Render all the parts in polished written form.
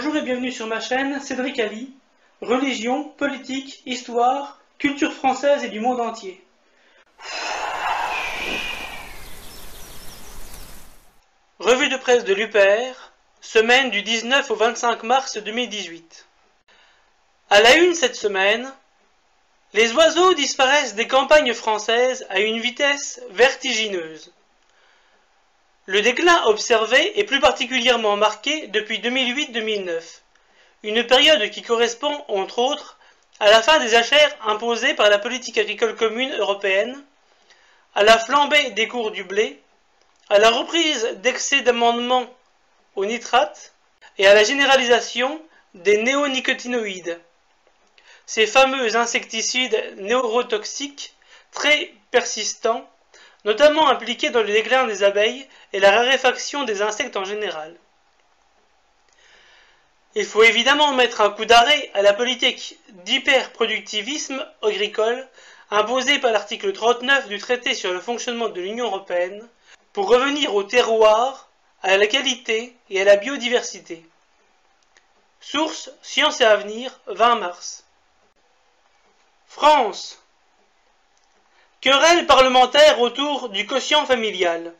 Bonjour et bienvenue sur ma chaîne Cédric Ali, religion, politique, histoire, culture française et du monde entier. Revue de presse de l'UPR, semaine du 19 au 25 mars 2018. À la une cette semaine, les oiseaux disparaissent des campagnes françaises à une vitesse vertigineuse. Le déclin observé est plus particulièrement marqué depuis 2008-2009, une période qui correspond, entre autres, à la fin des jachères imposées par la politique agricole commune européenne, à la flambée des cours du blé, à la reprise d'excès d'amendements aux nitrates et à la généralisation des néonicotinoïdes, ces fameux insecticides neurotoxiques très persistants, notamment impliqués dans le déclin des abeilles et la raréfaction des insectes en général. Il faut évidemment mettre un coup d'arrêt à la politique d'hyperproductivisme agricole imposée par l'article 39 du traité sur le fonctionnement de l'Union européenne pour revenir au terroir, à la qualité et à la biodiversité. Source Sciences et Avenir, 20 mars. France. Querelle parlementaire autour du quotient familial.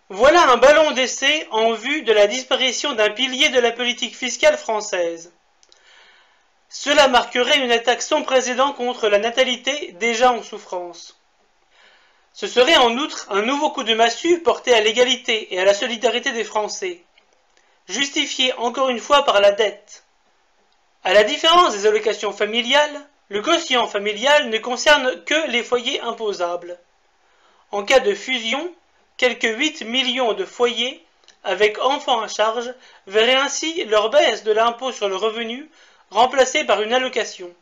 Voilà un ballon d'essai en vue de la disparition d'un pilier de la politique fiscale française. Cela marquerait une attaque sans précédent contre la natalité déjà en souffrance. Ce serait en outre un nouveau coup de massue porté à l'égalité et à la solidarité des Français, justifié encore une fois par la dette. À la différence des allocations familiales, le quotient familial ne concerne que les foyers imposables. En cas de fusion, quelques 8 millions de foyers avec enfants à charge verraient ainsi leur baisse de l'impôt sur le revenu remplacée par une allocation,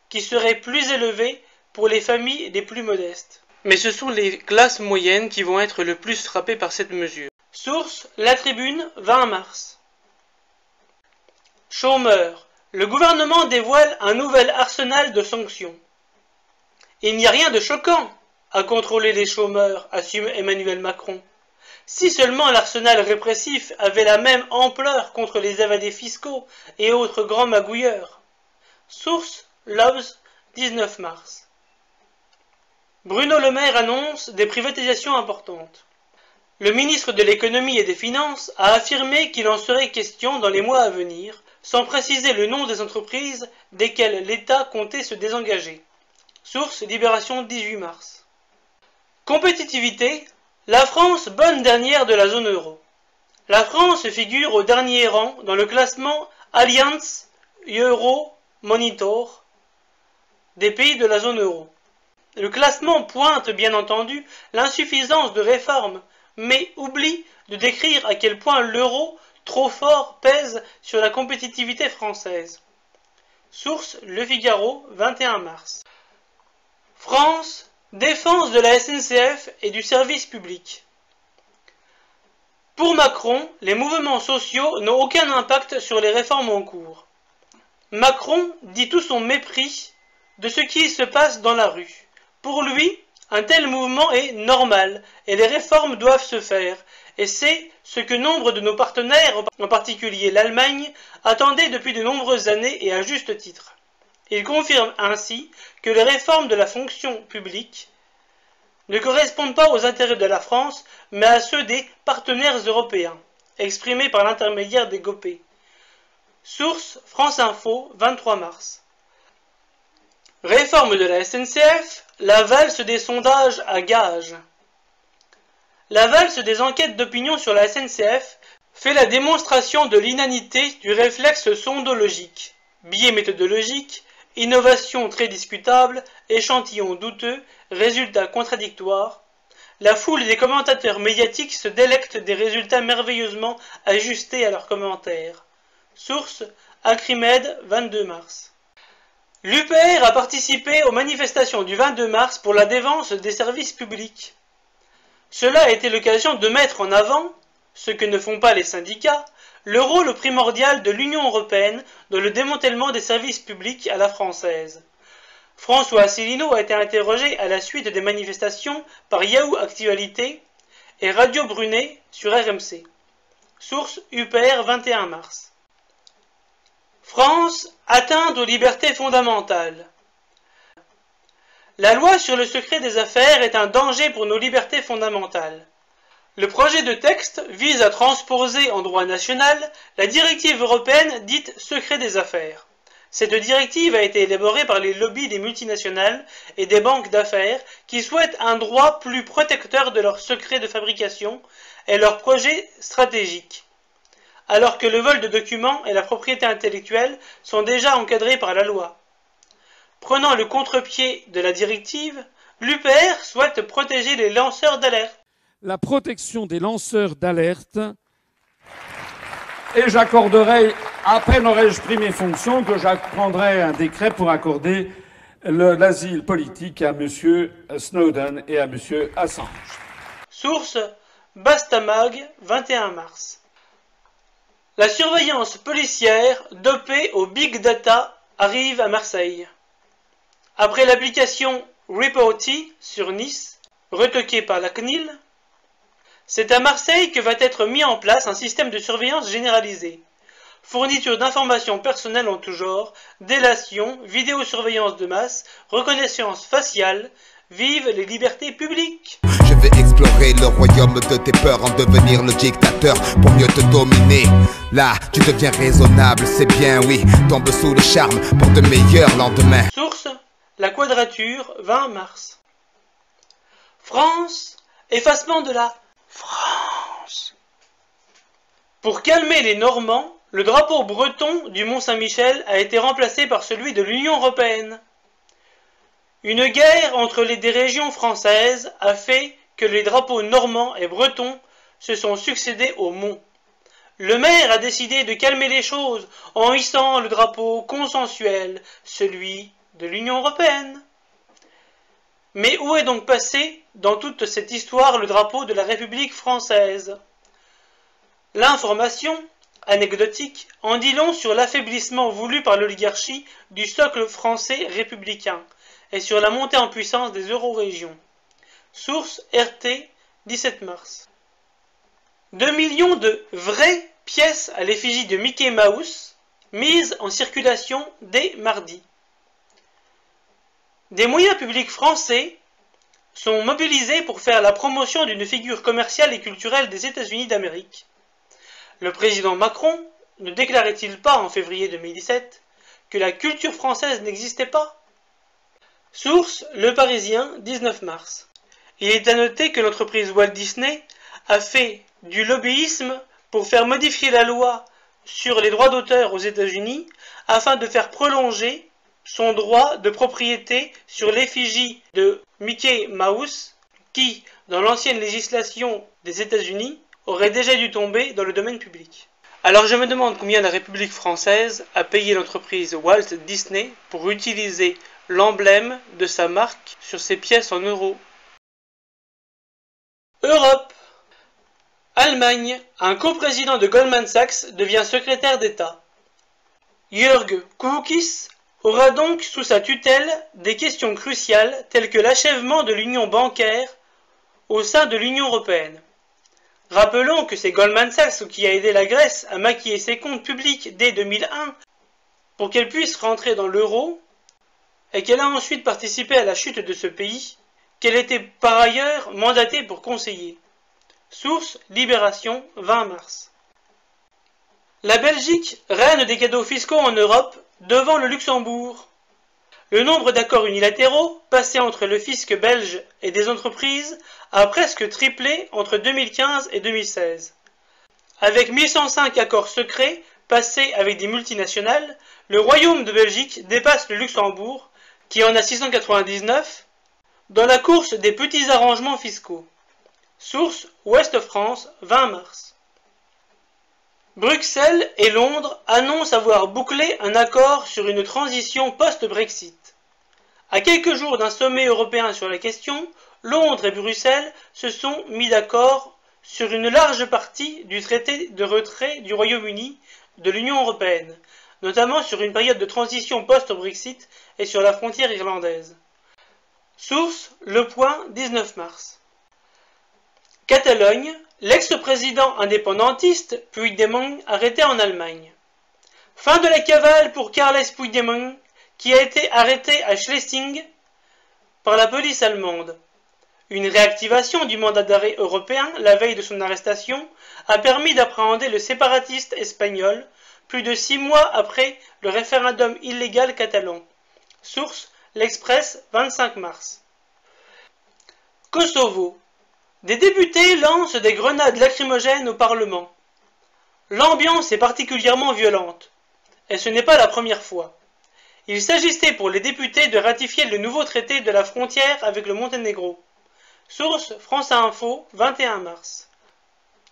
qui serait plus élevée pour les familles les plus modestes. Mais ce sont les classes moyennes qui vont être le plus frappées par cette mesure. Source La Tribune, 20 mars. Chômeurs. Le gouvernement dévoile un nouvel arsenal de sanctions. Il n'y a rien de choquant à contrôler les chômeurs, assume Emmanuel Macron. Si seulement l'arsenal répressif avait la même ampleur contre les évadés fiscaux et autres grands magouilleurs. Source L'Obs, 19 mars. Bruno Le Maire annonce des privatisations importantes. Le ministre de l'Économie et des Finances a affirmé qu'il en serait question dans les mois à venir, sans préciser le nom des entreprises desquelles l'État comptait se désengager. Source Libération, 18 mars. Compétitivité, la France bonne dernière de la zone euro. La France figure au dernier rang dans le classement Allianz Euro Monitor des pays de la zone euro. Le classement pointe bien entendu l'insuffisance de réformes, mais oublie de décrire à quel point l'euro trop fort pèse sur la compétitivité française. Source Le Figaro, 21 mars. France, défense de la SNCF et du service public. Pour Macron, les mouvements sociaux n'ont aucun impact sur les réformes en cours. Macron dit tout son mépris de ce qui se passe dans la rue. Pour lui, un tel mouvement est normal et les réformes doivent se faire, et c'est ce que nombre de nos partenaires, en particulier l'Allemagne, attendaient depuis de nombreuses années et à juste titre. Il confirme ainsi que les réformes de la fonction publique ne correspondent pas aux intérêts de la France, mais à ceux des partenaires européens, exprimés par l'intermédiaire des GOPÉ. Source France Info, 23 mars. Réforme de la SNCF, la valse des sondages à gages. La valse des enquêtes d'opinion sur la SNCF fait la démonstration de l'inanité du réflexe sondologique, biais méthodologique, innovation très discutable, échantillon douteux, résultats contradictoires. La foule des commentateurs médiatiques se délecte des résultats merveilleusement ajustés à leurs commentaires. Source Acrimed, 22 mars. L'UPR a participé aux manifestations du 22 mars pour la défense des services publics. Cela a été l'occasion de mettre en avant, ce que ne font pas les syndicats, le rôle primordial de l'Union européenne dans le démantèlement des services publics à la française. François Asselineau a été interrogé à la suite des manifestations par Yahoo Actualité et Radio Brunet sur RMC. Source UPR 21 mars. France, atteinte aux libertés fondamentales. La loi sur le secret des affaires est un danger pour nos libertés fondamentales. Le projet de texte vise à transposer en droit national la directive européenne dite secret des affaires. Cette directive a été élaborée par les lobbies des multinationales et des banques d'affaires qui souhaitent un droit plus protecteur de leurs secrets de fabrication et leurs projets stratégiques, alors que le vol de documents et la propriété intellectuelle sont déjà encadrés par la loi. Prenant le contre-pied de la directive, l'UPR souhaite protéger les lanceurs d'alerte. La protection des lanceurs d'alerte. Et j'accorderai, à peine aurai-je pris mes fonctions, que j'apprendrai un décret pour accorder l'asile politique à M. Snowden et à M. Assange. Source Bastamag, 21 mars. La surveillance policière dopée au big data arrive à Marseille. Après l'application Reporty sur Nice, retoquée par la CNIL, c'est à Marseille que va être mis en place un système de surveillance généralisé. Fourniture d'informations personnelles en tout genre, délation, vidéosurveillance de masse, reconnaissance faciale, vive les libertés publiques. Je vais explorer le royaume de tes peurs, en devenir le dictateur pour mieux te dominer. Là, tu deviens raisonnable, c'est bien, oui, tombe sous le charme pour de meilleurs lendemains. Source La Quadrature, 20 mars. France, effacement de la France. Pour calmer les Normands, le drapeau breton du Mont-Saint-Michel a été remplacé par celui de l'Union européenne. Une guerre entre des régions françaises a fait que les drapeaux normands et bretons se sont succédés au Mont. Le maire a décidé de calmer les choses en hissant le drapeau consensuel, celui de l'Union européenne. Mais où est donc passé dans toute cette histoire le drapeau de la République française? L'information, anecdotique, en dit long sur l'affaiblissement voulu par l'oligarchie du socle français républicain et sur la montée en puissance des eurorégions. Source RT, 17 mars. 2 millions de vraies pièces à l'effigie de Mickey Mouse mises en circulation dès mardi. Des moyens publics français sont mobilisés pour faire la promotion d'une figure commerciale et culturelle des États-Unis d'Amérique. Le président Macron ne déclarait-il pas en février 2017 que la culture française n'existait pas? Source Le Parisien, 19 mars. Il est à noter que l'entreprise Walt Disney a fait du lobbyisme pour faire modifier la loi sur les droits d'auteur aux États-Unis afin de faire prolonger son droit de propriété sur l'effigie de Mickey Mouse qui, dans l'ancienne législation des États-Unis, aurait déjà dû tomber dans le domaine public. Alors je me demande combien la République française a payé l'entreprise Walt Disney pour utiliser l'emblème de sa marque sur ses pièces en euros. Europe. Allemagne, un coprésident de Goldman Sachs devient secrétaire d'État. Jörg Kukies aura donc sous sa tutelle des questions cruciales telles que l'achèvement de l'union bancaire au sein de l'Union européenne. Rappelons que c'est Goldman Sachs qui a aidé la Grèce à maquiller ses comptes publics dès 2001 pour qu'elle puisse rentrer dans l'euro et qu'elle a ensuite participé à la chute de ce pays qu'elle était par ailleurs mandatée pour conseiller. Source Libération, 20 mars. La Belgique, reine des cadeaux fiscaux en Europe, devant le Luxembourg. Le nombre d'accords unilatéraux passés entre le fisc belge et des entreprises a presque triplé entre 2015 et 2016. Avec 1105 accords secrets passés avec des multinationales, le Royaume de Belgique dépasse le Luxembourg, qui en a 699, dans la course des petits arrangements fiscaux. Source Ouest France, 20 mars. Bruxelles et Londres annoncent avoir bouclé un accord sur une transition post-Brexit. À quelques jours d'un sommet européen sur la question, Londres et Bruxelles se sont mis d'accord sur une large partie du traité de retrait du Royaume-Uni de l'Union européenne, notamment sur une période de transition post-Brexit et sur la frontière irlandaise. Source Le Point, 19 mars. Catalogne, L'ex-président indépendantiste Puigdemont arrêté en Allemagne. Fin de la cavale pour Carles Puigdemont, qui a été arrêté à Schleswig par la police allemande. Une réactivation du mandat d'arrêt européen la veille de son arrestation a permis d'appréhender le séparatiste espagnol plus de 6 mois après le référendum illégal catalan. Source, l'Express, 25 mars. Kosovo. Des députés lancent des grenades lacrymogènes au Parlement. L'ambiance est particulièrement violente, et ce n'est pas la première fois. Il s'agissait pour les députés de ratifier le nouveau traité de la frontière avec le Monténégro. Source, France Info, 21 mars.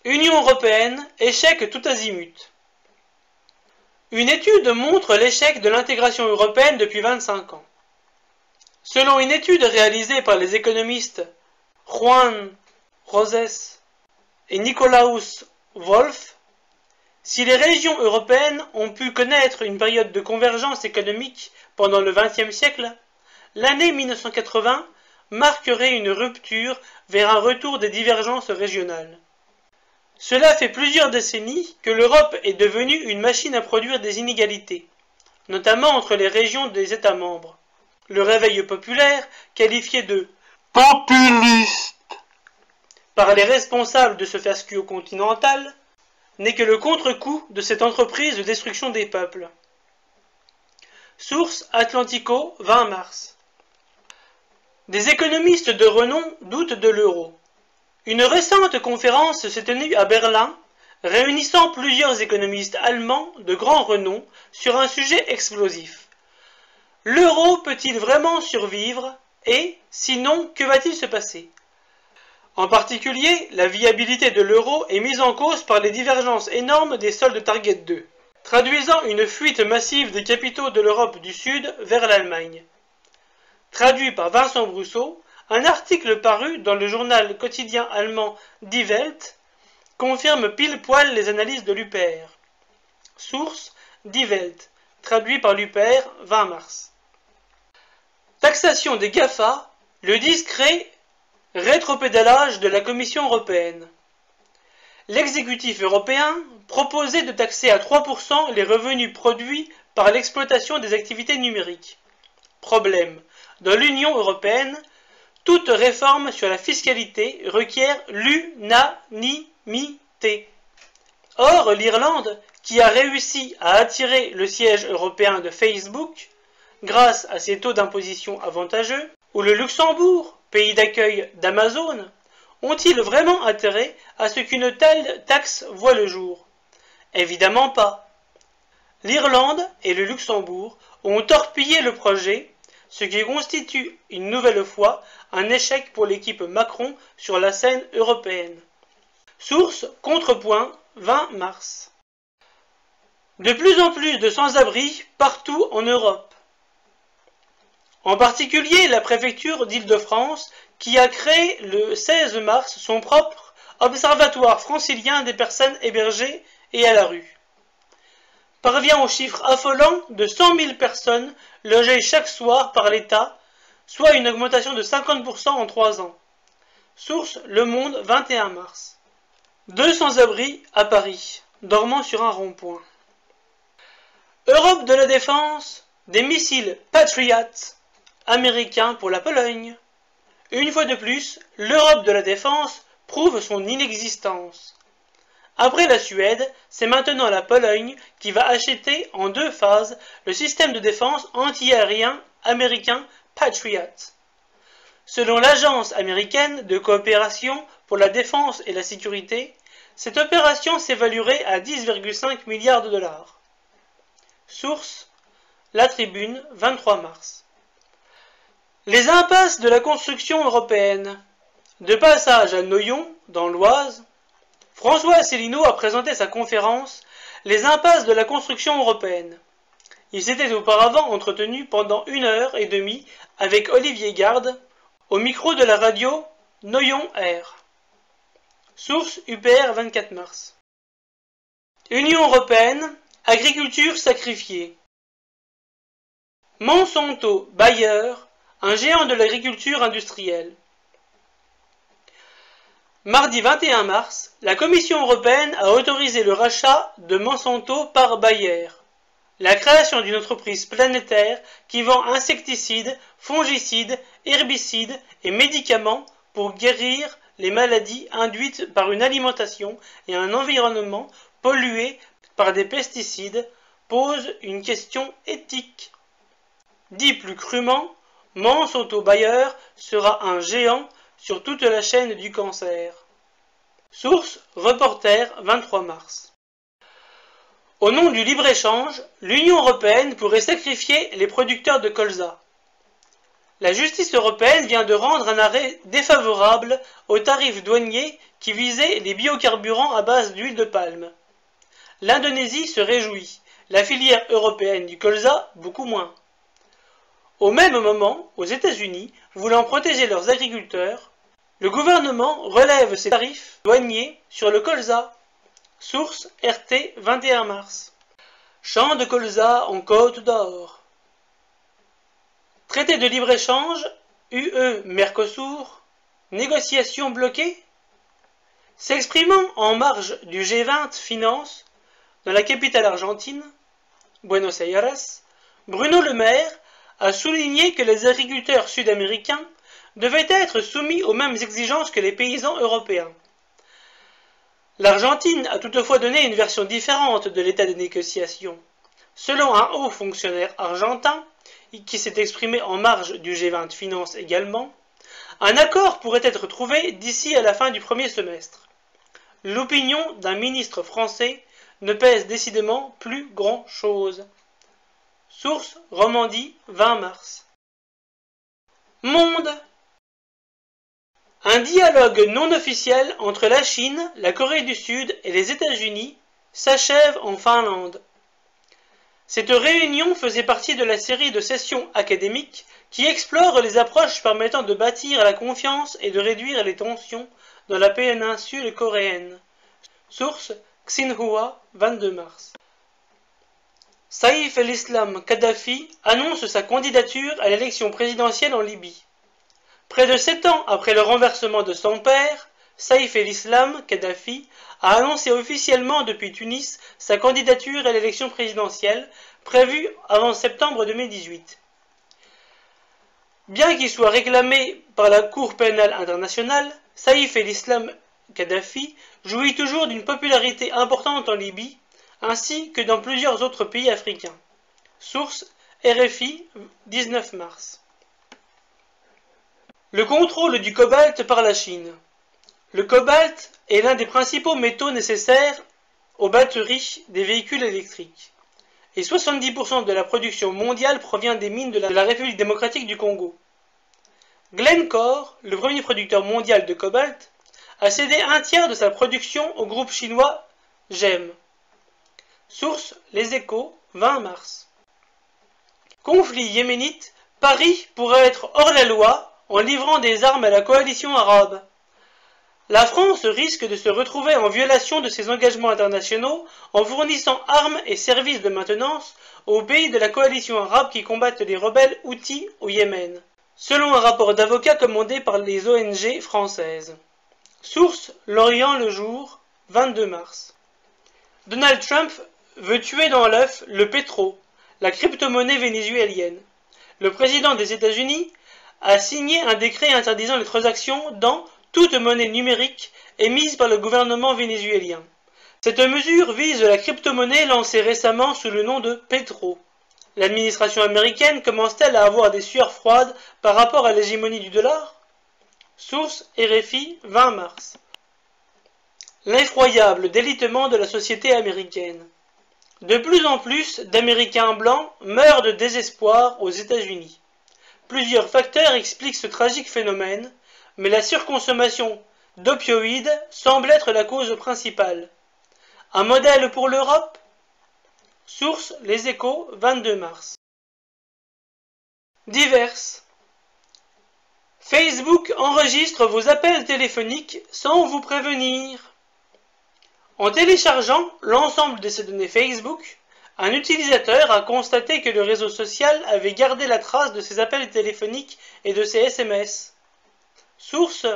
Union européenne, échec tout azimut. Une étude montre l'échec de l'intégration européenne depuis 25 ans. Selon une étude réalisée par les économistes Juan Rosés et Nikolaus Wolf, si les régions européennes ont pu connaître une période de convergence économique pendant le XXe siècle, l'année 1980 marquerait une rupture vers un retour des divergences régionales. Cela fait plusieurs décennies que l'Europe est devenue une machine à produire des inégalités, notamment entre les régions des États membres. Le réveil populaire, qualifié de « populiste » par les responsables de ce fiasco continental, n'est que le contre-coup de cette entreprise de destruction des peuples. Source Atlantico, 20 mars. Des économistes de renom doutent de l'euro. Une récente conférence s'est tenue à Berlin, réunissant plusieurs économistes allemands de grand renom sur un sujet explosif. L'euro peut-il vraiment survivre et, sinon, que va-t-il se passer? En particulier, la viabilité de l'euro est mise en cause par les divergences énormes des soldes Target 2, traduisant une fuite massive des capitaux de l'Europe du Sud vers l'Allemagne. Traduit par Vincent Brousseau, un article paru dans le journal quotidien allemand Die Welt confirme pile-poil les analyses de l'UPR. Source Die Welt, traduit par l'UPR, 20 mars. Taxation des GAFA, le discret rétropédalage de la Commission européenne. L'exécutif européen proposait de taxer à 3% les revenus produits par l'exploitation des activités numériques. Problème. Dans l'Union européenne, toute réforme sur la fiscalité requiert l'unanimité. Or, l'Irlande, qui a réussi à attirer le siège européen de Facebook, grâce à ses taux d'imposition avantageux, ou le Luxembourg, pays d'accueil d'Amazon, ont-ils vraiment intérêt à ce qu'une telle taxe voie le jour? Évidemment pas. L'Irlande et le Luxembourg ont torpillé le projet, ce qui constitue une nouvelle fois un échec pour l'équipe Macron sur la scène européenne. Source Contrepoint, 20 mars. De plus en plus de sans-abri partout en Europe. En particulier la préfecture d'Île-de-France qui a créé le 16 mars son propre observatoire francilien des personnes hébergées et à la rue. Parvient au chiffre affolant de 100 000 personnes logées chaque soir par l'État, soit une augmentation de 50% en 3 ans. Source Le Monde, 21 mars. 2 sans-abri à Paris, dormant sur un rond-point. Europe de la défense, des missiles Patriot américains pour la Pologne. Une fois de plus, l'Europe de la défense prouve son inexistence. Après la Suède, c'est maintenant la Pologne qui va acheter en 2 phases le système de défense anti-aérien américain Patriot. Selon l'Agence américaine de coopération pour la défense et la sécurité, cette opération s'évaluerait à 10,5 milliards de dollars. Source La Tribune, 23 mars. Les impasses de la construction européenne. De passage à Noyon, dans l'Oise, François Asselineau a présenté sa conférence « Les impasses de la construction européenne ». Il s'était auparavant entretenu pendant 1h30 avec Olivier Garde, au micro de la radio Noyon Air. Source UPR 24 mars. Union européenne, agriculture sacrifiée. Monsanto Bayer, un géant de l'agriculture industrielle. Mardi 21 mars, la Commission européenne a autorisé le rachat de Monsanto par Bayer. La création d'une entreprise planétaire qui vend insecticides, fongicides, herbicides et médicaments pour guérir les maladies induites par une alimentation et un environnement pollués par des pesticides pose une question éthique. Dit plus crûment, Monsanto Bayer sera un géant sur toute la chaîne du cancer. Source Reporter 23 mars. Au nom du libre-échange, l'Union européenne pourrait sacrifier les producteurs de colza. La justice européenne vient de rendre un arrêt défavorable aux tarifs douaniers qui visaient les biocarburants à base d'huile de palme. L'Indonésie se réjouit, la filière européenne du colza beaucoup moins. Au même moment, aux États-Unis, voulant protéger leurs agriculteurs, le gouvernement relève ses tarifs douaniers sur le colza. Source RT 21 mars. Champ de colza en Côte d'Or. Traité de libre-échange, UE-Mercosur, négociations bloquées. S'exprimant en marge du G20 Finance, dans la capitale argentine, Buenos Aires, Bruno Le Maire a souligné que les agriculteurs sud-américains devaient être soumis aux mêmes exigences que les paysans européens. L'Argentine a toutefois donné une version différente de l'état des négociations. Selon un haut fonctionnaire argentin, qui s'est exprimé en marge du G20 Finance également, un accord pourrait être trouvé d'ici à la fin du premier semestre. L'opinion d'un ministre français ne pèse décidément plus grand-chose. Source Romandie 20 mars. Monde. Un dialogue non officiel entre la Chine, la Corée du Sud et les États-Unis s'achève en Finlande. Cette réunion faisait partie de la série de sessions académiques qui explorent les approches permettant de bâtir la confiance et de réduire les tensions dans la péninsule coréenne. Source Xinhua 22 mars. Saïf el-Islam Kadhafi annonce sa candidature à l'élection présidentielle en Libye. Près de 7 ans après le renversement de son père, Saïf el-Islam Kadhafi a annoncé officiellement depuis Tunis sa candidature à l'élection présidentielle prévue avant septembre 2018. Bien qu'il soit réclamé par la Cour pénale internationale, Saïf el-Islam Kadhafi jouit toujours d'une popularité importante en Libye, ainsi que dans plusieurs autres pays africains. Source RFI 19 mars. Le contrôle du cobalt par la Chine. Le cobalt est l'un des principaux métaux nécessaires aux batteries des véhicules électriques. Et 70% de la production mondiale provient des mines de la République démocratique du Congo. Glencore, le premier producteur mondial de cobalt, a cédé un tiers de sa production au groupe chinois GEM. Source Les Échos, 20 mars. Conflit yéménite, Paris pourrait être hors la loi en livrant des armes à la coalition arabe. La France risque de se retrouver en violation de ses engagements internationaux en fournissant armes et services de maintenance aux pays de la coalition arabe qui combattent les rebelles Houthis au Yémen, selon un rapport d'avocats commandé par les ONG françaises. Source L'Orient le jour, 22 mars. Donald Trump veut tuer dans l'œuf le pétro, la crypto-monnaie vénézuélienne. Le président des États-Unis a signé un décret interdisant les transactions dans toute monnaie numérique émise par le gouvernement vénézuélien. Cette mesure vise la crypto-monnaie lancée récemment sous le nom de Petro. L'administration américaine commence-t-elle à avoir des sueurs froides par rapport à l'hégémonie du dollar? Source RFI 20 mars. L'effroyable délitement de la société américaine. De plus en plus d'Américains blancs meurent de désespoir aux États-Unis. Plusieurs facteurs expliquent ce tragique phénomène, mais la surconsommation d'opioïdes semble être la cause principale. Un modèle pour l'Europe? Source Les Échos, 22 mars. Diverses. Facebook enregistre vos appels téléphoniques sans vous prévenir. En téléchargeant l'ensemble de ces données Facebook, un utilisateur a constaté que le réseau social avait gardé la trace de ses appels téléphoniques et de ses SMS. Source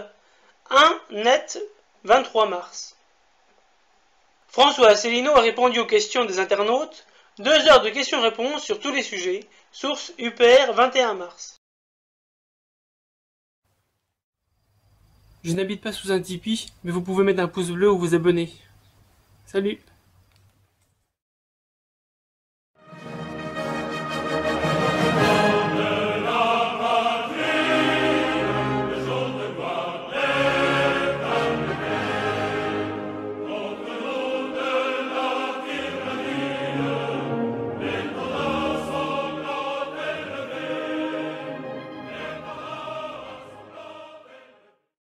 1net 23 mars. François Asselineau a répondu aux questions des internautes. 2 heures de questions-réponses sur tous les sujets. Source UPR 21 mars. Je n'habite pas sous un Tipeee, mais vous pouvez mettre un pouce bleu ou vous abonner. Salut!